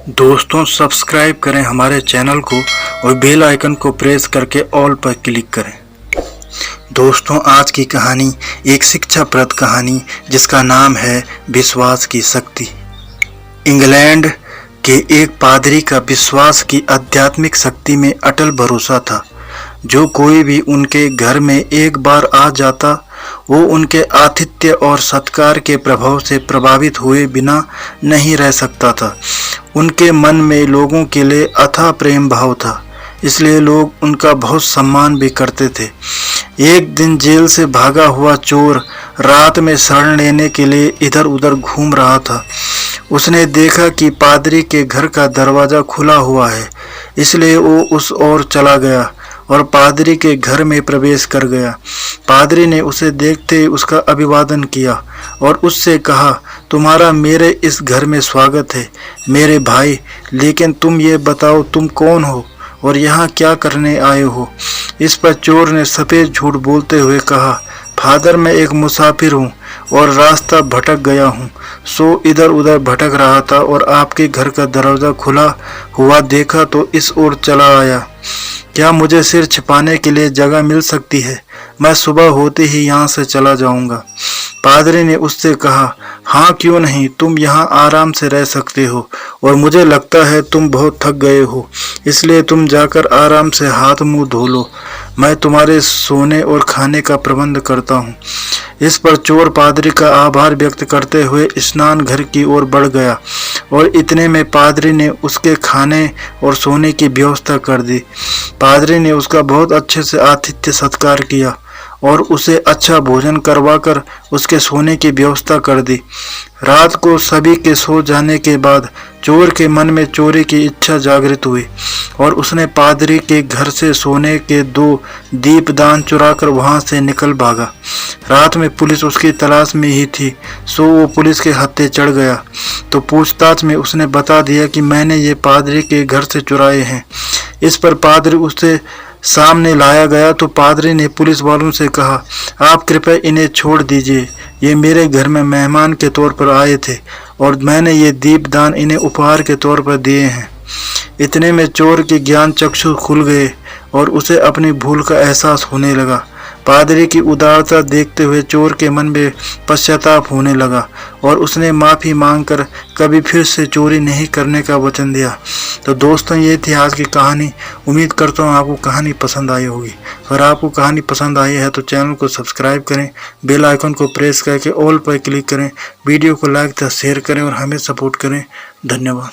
दोस्तों सब्सक्राइब करें हमारे चैनल को और बेल आइकन को प्रेस करके ऑल पर क्लिक करें। दोस्तों आज की कहानी एक शिक्षाप्रद कहानी जिसका नाम है विश्वास की शक्ति। इंग्लैंड के एक पादरी का विश्वास की आध्यात्मिक शक्ति में अटल भरोसा था। जो कोई भी उनके घर में एक बार आ जाता वो उनके आतिथ्य और सत्कार के प्रभाव से प्रभावित हुए बिना नहीं रह सकता था। उनके मन में लोगों के लिए अथाह प्रेम भाव था, इसलिए लोग उनका बहुत सम्मान भी करते थे। एक दिन जेल से भागा हुआ चोर रात में शरण लेने के लिए इधर उधर घूम रहा था। उसने देखा कि पादरी के घर का दरवाज़ा खुला हुआ है, इसलिए वो उस ओर चला गया और पादरी के घर में प्रवेश कर गया। पादरी ने उसे देखते ही उसका अभिवादन किया और उससे कहा, तुम्हारा मेरे इस घर में स्वागत है मेरे भाई, लेकिन तुम ये बताओ तुम कौन हो और यहाँ क्या करने आए हो। इस पर चोर ने सफ़ेद झूठ बोलते हुए कहा, फादर मैं एक मुसाफिर हूँ और रास्ता भटक गया हूँ, सो इधर उधर भटक रहा था और आपके घर का दरवाज़ा खुला हुआ देखा तो इस ओर चला आया। क्या मुझे सिर छिपाने के लिए जगह मिल सकती है? मैं सुबह होते ही यहाँ से चला जाऊँगा। पादरी ने उससे कहा, हाँ क्यों नहीं, तुम यहाँ आराम से रह सकते हो और मुझे लगता है तुम बहुत थक गए हो, इसलिए तुम जाकर आराम से हाथ मुंह धो लो। मैं तुम्हारे सोने और खाने का प्रबंध करता हूँ। इस पर चोर पादरी का आभार व्यक्त करते हुए स्नान घर की ओर बढ़ गया और इतने में पादरी ने उसके खाने और सोने की व्यवस्था कर दी। पादरी ने उसका बहुत अच्छे से आतिथ्य सत्कार किया और उसे अच्छा भोजन करवाकर उसके सोने की व्यवस्था कर दी। रात को सभी के सो जाने के बाद चोर के मन में चोरी की इच्छा जागृत हुई और उसने पादरी के घर से सोने के 2 दीपदान चुराकर वहां से निकल भागा। रात में पुलिस उसकी तलाश में ही थी, सो वो पुलिस के हत्थे चढ़ गया तो पूछताछ में उसने बता दिया कि मैंने ये पादरी के घर से चुराए हैं। इस पर पादरी उसे सामने लाया गया तो पादरी ने पुलिस वालों से कहा, आप कृपया इन्हें छोड़ दीजिए, ये मेरे घर में मेहमान के तौर पर आए थे और मैंने ये दीपदान इन्हें उपहार के तौर पर दिए हैं। इतने में चोर के ज्ञान चक्षु खुल गए और उसे अपनी भूल का एहसास होने लगा। पादरी की उदारता देखते हुए चोर के मन में पश्चाताप होने लगा और उसने माफ़ी मांगकर कभी फिर से चोरी नहीं करने का वचन दिया। तो दोस्तों ये थी आज की कहानी। उम्मीद करता हूँ आपको कहानी पसंद आई होगी। अगर आपको कहानी पसंद आई है तो चैनल को सब्सक्राइब करें, बेल आइकन को प्रेस करके ऑल पर क्लिक करें, वीडियो को लाइक तथा शेयर करें और हमें सपोर्ट करें। धन्यवाद।